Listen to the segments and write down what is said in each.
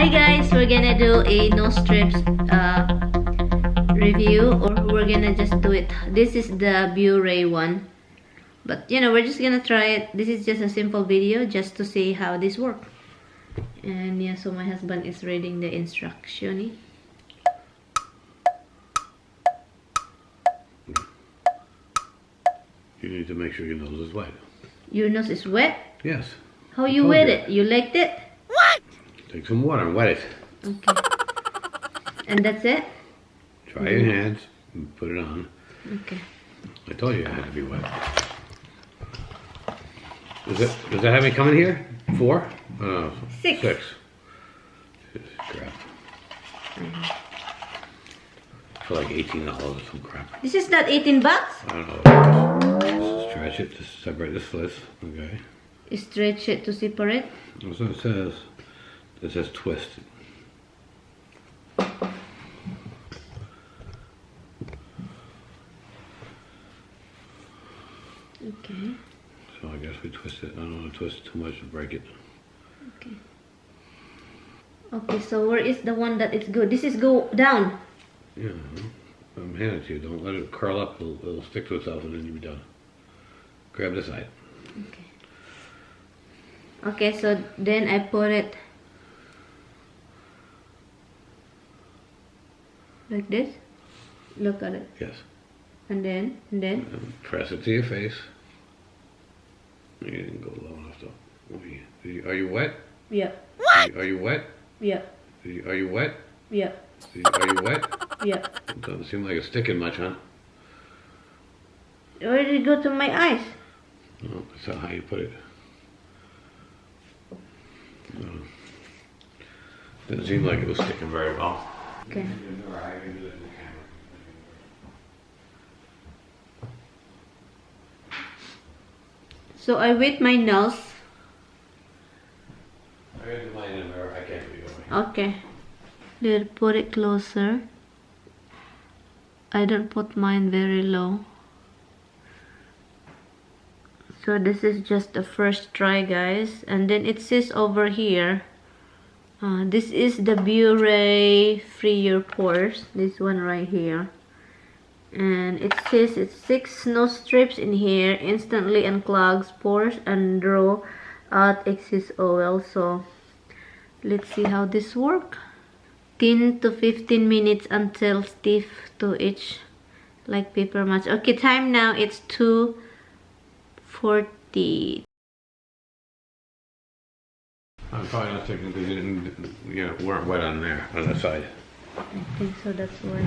Hi guys, we're gonna do a no strips review, or we're gonna just do it. This is the Blu-ray one, but you know, we're just gonna try it. This is just a simple video just to see how this works. And yeah, so my husband is reading the instruction. You need to make sure your nose is wet. Your nose is wet? Yes. How you wet it? You liked it? What? Take some water and wet it. Okay. And that's it? Dry your hands and put it on. Okay. I told you it had to be wet. Does that have me coming here? 4? 6. 6. Crap. For like $18 or some crap. This is not 18 bucks? I don't know. Just stretch it to separate the slits. Okay. Stretch it to separate? That's what it says. It says twist. Okay. So I guess we twist it. I don't want to twist it too much to break it. Okay. Okay, so where is the one that is good? This is go down. Yeah. I'm handing it to you. Don't let it curl up. It'll stick to itself and then you'll be done. Grab this side. Okay. Okay, so then I put it like this. Look at it. Yes. And then And press it to your face. You didn't go low enough though. Are you wet? Yeah. What? Are you wet? Yeah. Are you wet? Yeah. Are you wet? Yeah. It doesn't seem like it's sticking much, huh? Where did it go to my eyes? Oh, that's not how you put it. No. Didn't seem like it was sticking very well. Okay. So I wet my nose. I gotta do mine in the mirror. I can't do it. Okay. Then put it closer. I don't put mine very low. So this is just the first try, guys. And then it says over here, this is the Blu-ray Free Your Pores. This one right here. And it says it's 6 no strips in here. Instantly unclogs pores and draw out excess oil. So let's see how this works. 10 to 15 minutes until stiff to itch like paper match. Okay, time now. It's 2:40. I'm probably not sticking because you weren't wet on there, on that side. I think so, that's why.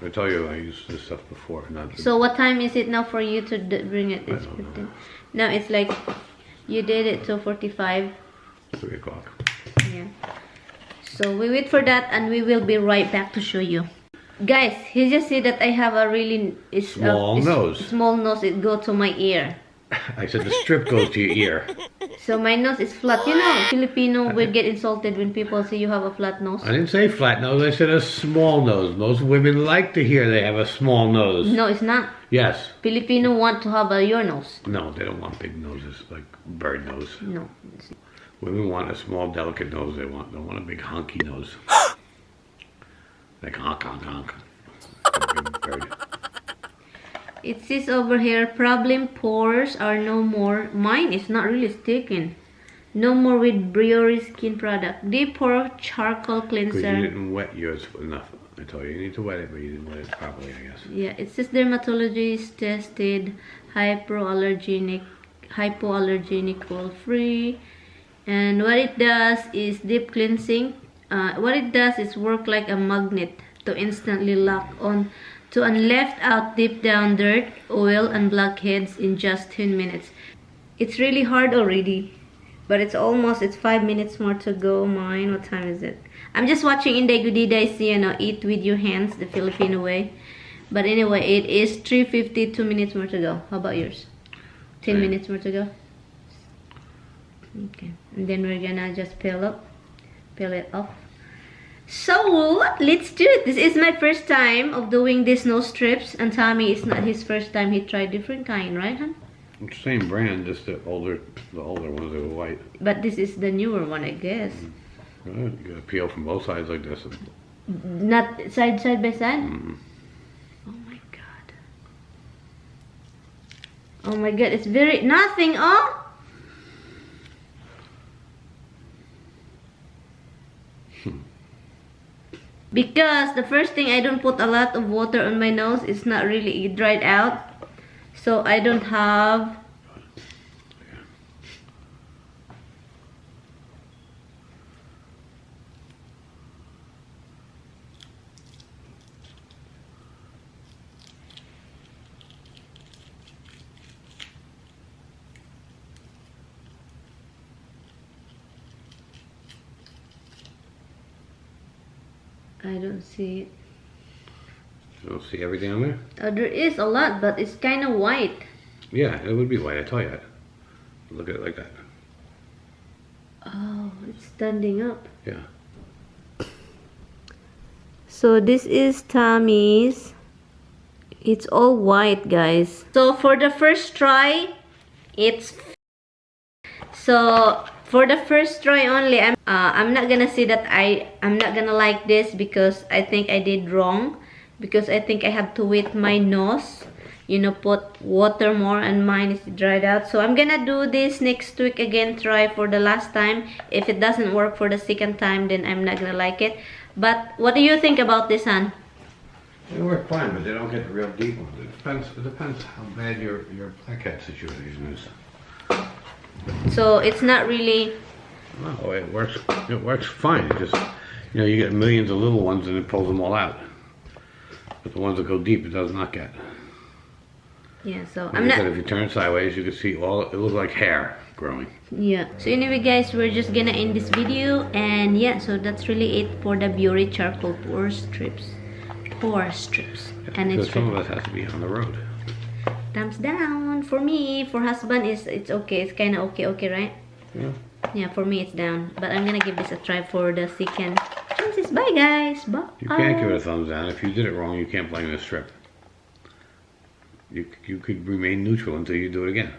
I told you I used this stuff before. Not So what time is it now for you to bring it? It's 15. Now it's like, you did it 2:45. 3 o'clock. Yeah. So we wait for that and we will be right back to show you. Guys, he just said that I have a really small nose. Small nose, it go to my ear. I said the strip goes to your ear. So my nose is flat. You know, Filipino will get insulted when people say you have a flat nose. I didn't say flat nose, I said a small nose. Most women like to hear they have a small nose. No, it's not. Yes. Filipino want to have your nose. No, they don't want big noses like bird nose. No. Women want a small, delicate nose. They don't want a big honky nose. Like honk, honk, honk. A big bird. It says over here, problem pores are no more. Mine is not really sticking. No more with Briori skin product. Deep pore charcoal cleanser. Because you didn't wet yours enough. I told you need to wet it, but you didn't wet it properly, I guess. Yeah, it says dermatologist tested, hypoallergenic, oil free. And what it does is deep cleansing. What it does is work like a magnet to instantly lock on to and left out deep down dirt, oil, and blackheads in just 10 minutes. It's really hard already, but it's 5 minutes more to go. Mine, what time is it? I'm just watching Inday Gudiday, eat with your hands, the Filipino way. But anyway, it is 3:50, 2 minutes more to go. How about yours? 10 minutes more to go. Okay, and then we're gonna just peel it off. So let's do it. This is my first time of doing this no strips, and Tommy, it's not his first time. He tried different kind, right, hon? Same brand, just the older ones that were white. But this is the newer one, I guess. Good. You gotta peel from both sides like this. Not side by side? Oh my god. Oh my god, it's very nothing, oh! Because the first thing, I don't put a lot of water on my nose. It's not really dried out. So I don't have... I don't see it. You don't see everything on there? There is a lot, but it's kind of white. Yeah, it would be white, I tell you that. Look at it like that. Oh, it's standing up. Yeah. So this is Tommy's. It's all white, guys. So for the first try, it's... So for the first try only, I'm not gonna say that I'm not gonna like this, because I think I did wrong, because I think I have to wet my nose, you know, put water more, and mine is dried out. So I'm gonna do this next week again, try for the last time. If it doesn't work for the second time, then I'm not gonna like it. But what do you think about this, hon? They work fine, but they don't get the real deep ones. It depends how bad your blackhead situation is. So it's not really... No, it works fine. It just, you know, you get millions of little ones and it pulls them all out. But the ones that go deep, it does not get. Yeah, so Like I'm I said, not... if you turn sideways, you can see all, it looks like hair growing. Yeah, so anyway guys, we're just gonna end this video, and yeah, so that's really it for the Beauty Charcoal Pore Strips. And Because it's some of us has to be on the road. thumbs down. For me, for husband, it's okay. It's kind of okay, right? Yeah. Yeah, for me it's down. But I'm gonna give this a try for the second chances. Bye guys. Bye. You can't give it a thumbs down. If you did it wrong, you can't blame the strip. You could remain neutral until you do it again.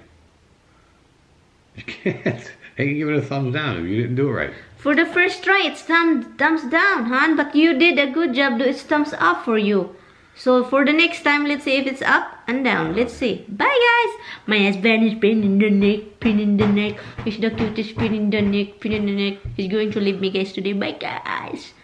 You can't. Hey, you give it a thumbs down if you didn't do it right. For the first try, it's thumbs down, hon. But you did a good job. It's thumbs up for you. So for the next time, let's see if it's up and down. Let's see. Bye guys. My husband is pin in the neck. He's the cutest pin in the neck. He's going to leave me guys today. Bye guys.